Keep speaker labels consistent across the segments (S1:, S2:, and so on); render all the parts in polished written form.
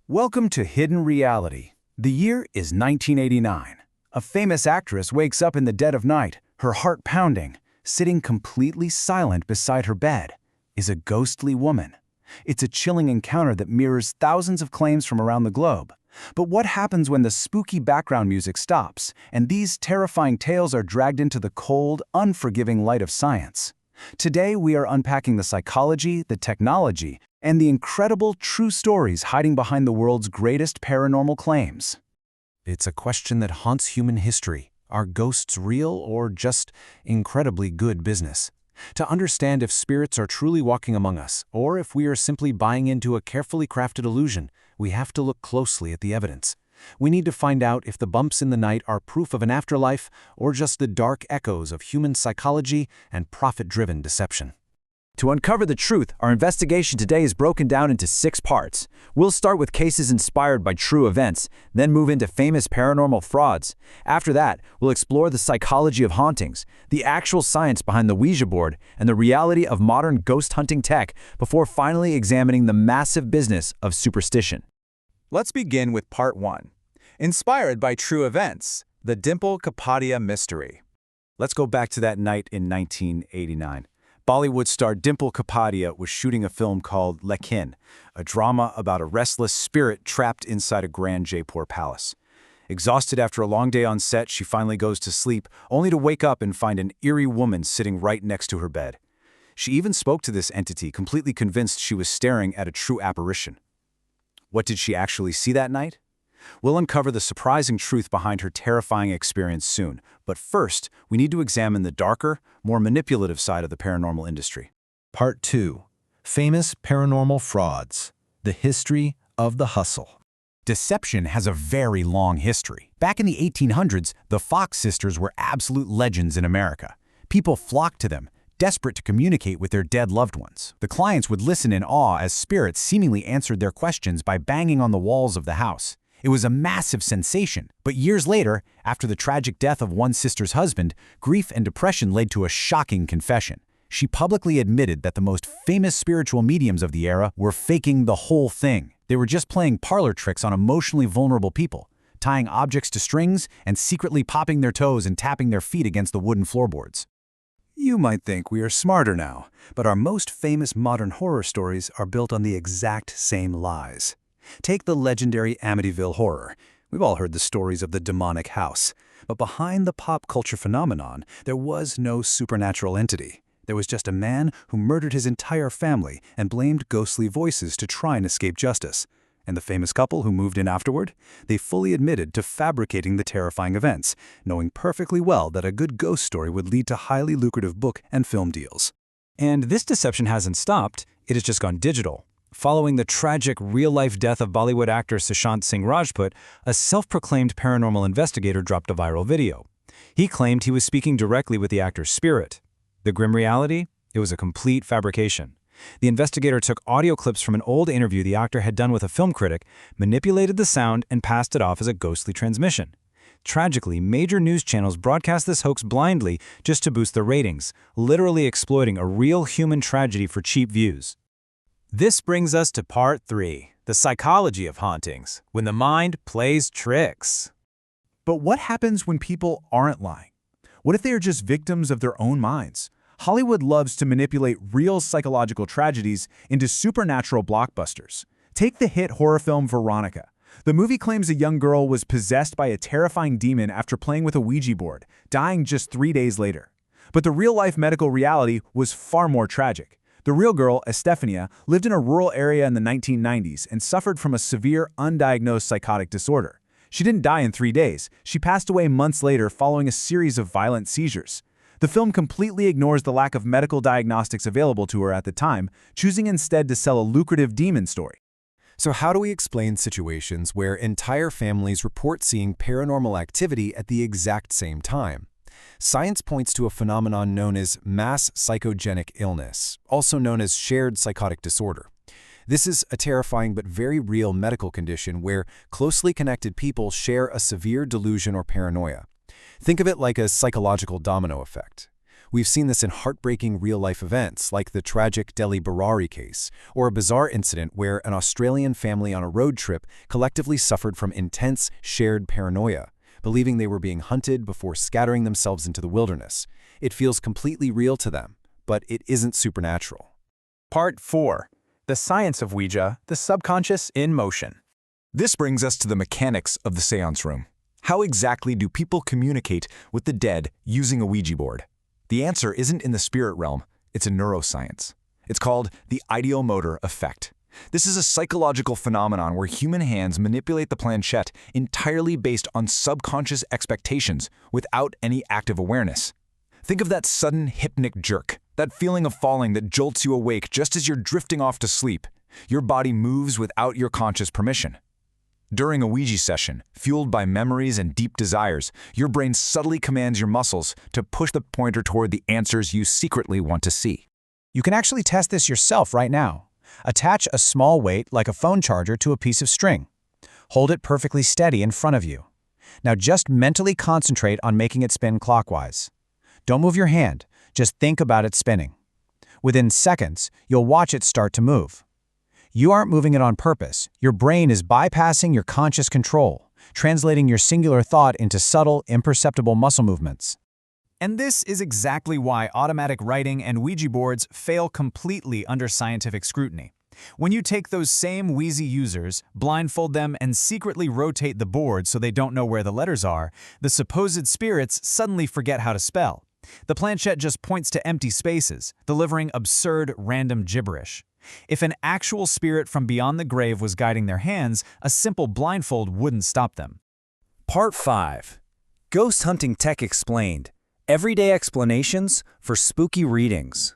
S1: Welcome to Hidden Reality. The year is 1989. A famous actress wakes up in the dead of night, her heart pounding. Sitting completely silent beside her bed is a ghostly woman. It's a chilling encounter that mirrors thousands of claims from around the globe. But what happens when the spooky background music stops and these terrifying tales are dragged into the cold, unforgiving light of science? Today we are unpacking the psychology, the technology, and the incredible true stories hiding behind the world's greatest paranormal claims. It's a question that haunts human history. Are ghosts real or just incredibly good business? To understand if spirits are truly walking among us, or if we are simply buying into a carefully crafted illusion, we have to look closely at the evidence. We need to find out if the bumps in the night are proof of an afterlife or just the dark echoes of human psychology and profit-driven deception.
S2: To uncover the truth, our investigation today is broken down into 6 parts. We'll start with cases inspired by true events, then move into famous paranormal frauds. After that, we'll explore the psychology of hauntings, the actual science behind the Ouija board, and the reality of modern ghost hunting tech before finally examining the massive business of superstition.
S1: Let's begin with Part 1. Inspired by true events, the Dimple Kapadia mystery. Let's go back to that night in 1989. Bollywood star Dimple Kapadia was shooting a film called Lekin, a drama about a restless spirit trapped inside a grand Jaipur palace. Exhausted after a long day on set, she finally goes to sleep, only to wake up and find an eerie woman sitting right next to her bed. She even spoke to this entity, completely convinced she was staring at a true apparition. What did she actually see that night? We'll uncover the surprising truth behind her terrifying experience soon, but first, we need to examine the darker, more manipulative side of the paranormal industry.
S3: Part 2. Famous Paranormal Frauds. The History of the Hustle.
S1: Deception has a very long history. Back in the 1800s, the Fox sisters were absolute legends in America. People flocked to them, desperate to communicate with their dead loved ones. The clients would listen in awe as spirits seemingly answered their questions by banging on the walls of the house. It was a massive sensation, but years later, after the tragic death of one sister's husband, grief and depression led to a shocking confession. She publicly admitted that the most famous spiritual mediums of the era were faking the whole thing. They were just playing parlor tricks on emotionally vulnerable people, tying objects to strings and secretly popping their toes and tapping their feet against the wooden floorboards. You might think we are smarter now, but our most famous modern horror stories are built on the exact same lies. Take the legendary Amityville horror. We've all heard the stories of the demonic house. But behind the pop culture phenomenon, there was no supernatural entity. There was just a man who murdered his entire family and blamed ghostly voices to try and escape justice. And the famous couple who moved in afterward? They fully admitted to fabricating the terrifying events, knowing perfectly well that a good ghost story would lead to highly lucrative book and film deals. And this deception hasn't stopped, it has just gone digital. Following the tragic real-life death of Bollywood actor Sushant Singh Rajput, a self-proclaimed paranormal investigator dropped a viral video. He claimed he was speaking directly with the actor's spirit. The grim reality? It was a complete fabrication. The investigator took audio clips from an old interview the actor had done with a film critic, manipulated the sound, and passed it off as a ghostly transmission. Tragically, major news channels broadcast this hoax blindly just to boost their ratings, literally exploiting a real human tragedy for cheap views. This brings us to Part 3, the psychology of hauntings, when the mind plays tricks. But what happens when people aren't lying? What if they are just victims of their own minds? Hollywood loves to manipulate real psychological tragedies into supernatural blockbusters. Take the hit horror film Veronica. The movie claims a young girl was possessed by a terrifying demon after playing with a Ouija board, dying just 3 days later. But the real-life medical reality was far more tragic. The real girl, Estefania, lived in a rural area in the 1990s and suffered from a severe, undiagnosed psychotic disorder. She didn't die in 3 days. She passed away months later following a series of violent seizures. The film completely ignores the lack of medical diagnostics available to her at the time, choosing instead to sell a lucrative demon story.
S3: So how do we explain situations where entire families report seeing paranormal activity at the exact same time? Science points to a phenomenon known as mass psychogenic illness, also known as shared psychotic disorder. This is a terrifying but very real medical condition where closely connected people share a severe delusion or paranoia. Think of it like a psychological domino effect. We've seen this in heartbreaking real-life events like the tragic Delhi Barari case, or a bizarre incident where an Australian family on a road trip collectively suffered from intense, shared paranoia, believing they were being hunted before scattering themselves into the wilderness. It feels completely real to them, but it isn't supernatural.
S4: Part 4. The Science of Ouija, the Subconscious in Motion.
S2: This brings us to the mechanics of the seance room. How exactly do people communicate with the dead using a Ouija board? The answer isn't in the spirit realm, it's in neuroscience. It's called the Ideomotor Effect. This is a psychological phenomenon where human hands manipulate the planchette entirely based on subconscious expectations without any active awareness. Think of that sudden hypnic jerk, that feeling of falling that jolts you awake just as you're drifting off to sleep. Your body moves without your conscious permission. During a Ouija session, fueled by memories and deep desires, your brain subtly commands your muscles to push the pointer toward the answers you secretly want to see.
S1: You can actually test this yourself right now. Attach a small weight like a phone charger to a piece of string. Hold it perfectly steady in front of you. Now just mentally concentrate on making it spin clockwise. Don't move your hand, just think about it spinning. Within seconds, you'll watch it start to move. You aren't moving it on purpose. Your brain is bypassing your conscious control, translating your singular thought into subtle, imperceptible muscle movements.
S4: And this is exactly why automatic writing and Ouija boards fail completely under scientific scrutiny. When you take those same Ouija users, blindfold them, and secretly rotate the board so they don't know where the letters are, the supposed spirits suddenly forget how to spell. The planchette just points to empty spaces, delivering absurd, random gibberish. If an actual spirit from beyond the grave was guiding their hands, a simple blindfold wouldn't stop them.
S2: Part 5. Ghost Hunting Tech Explained. Everyday explanations for spooky readings.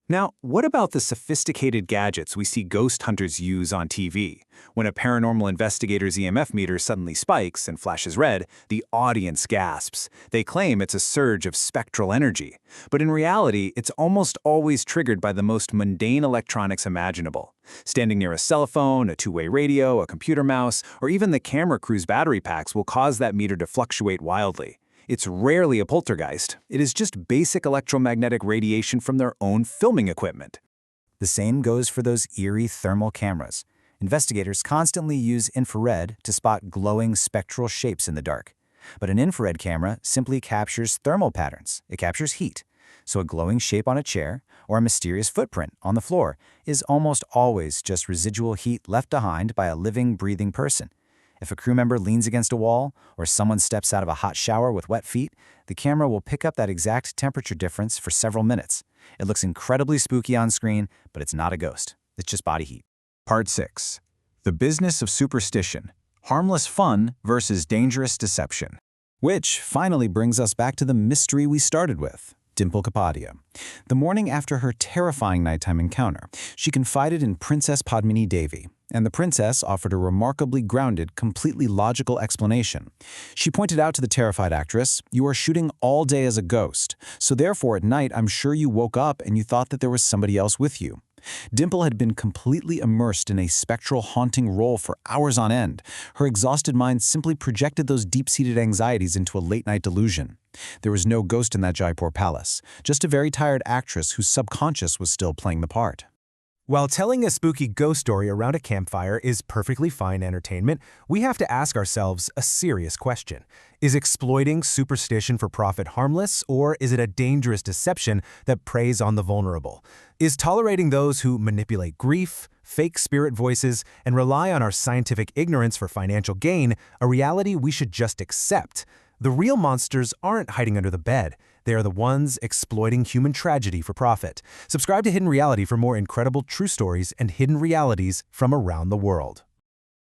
S4: Now, what about the sophisticated gadgets we see ghost hunters use on TV? When a paranormal investigator's EMF meter suddenly spikes and flashes red, the audience gasps. They claim it's a surge of spectral energy. But in reality, it's almost always triggered by the most mundane electronics imaginable. Standing near a cell phone, a two-way radio, a computer mouse, or even the camera crew's battery packs will cause that meter to fluctuate wildly. It's rarely a poltergeist. It is just basic electromagnetic radiation from their own filming equipment.
S1: The same goes for those eerie thermal cameras. Investigators constantly use infrared to spot glowing spectral shapes in the dark. But an infrared camera simply captures thermal patterns. It captures heat. So a glowing shape on a chair or a mysterious footprint on the floor is almost always just residual heat left behind by a living, breathing person. If a crew member leans against a wall or someone steps out of a hot shower with wet feet, the camera will pick up that exact temperature difference for several minutes. It looks incredibly spooky on screen, but it's not a ghost. It's just body heat.
S2: Part 6. The Business of Superstition. Harmless fun versus dangerous deception.
S1: Which finally brings us back to the mystery we started with. Dimple Kapadia. The morning after her terrifying nighttime encounter, she confided in Princess Padmini Devi, and the princess offered a remarkably grounded, completely logical explanation. She pointed out to the terrified actress, "You are shooting all day as a ghost, so therefore at night I'm sure you woke up and you thought that there was somebody else with you." Dimple had been completely immersed in a spectral haunting role for hours on end. Her exhausted mind simply projected those deep-seated anxieties into a late-night delusion. There was no ghost in that Jaipur palace, just a very tired actress whose subconscious was still playing the part.
S5: While telling a spooky ghost story around a campfire is perfectly fine entertainment, we have to ask ourselves a serious question. Is exploiting superstition for profit harmless, or is it a dangerous deception that preys on the vulnerable? Is tolerating those who manipulate grief, fake spirit voices, and rely on our scientific ignorance for financial gain a reality we should just accept? The real monsters aren't hiding under the bed. They are the ones exploiting human tragedy for profit. Subscribe to Hidden Reality for more incredible true stories and hidden realities from around the world.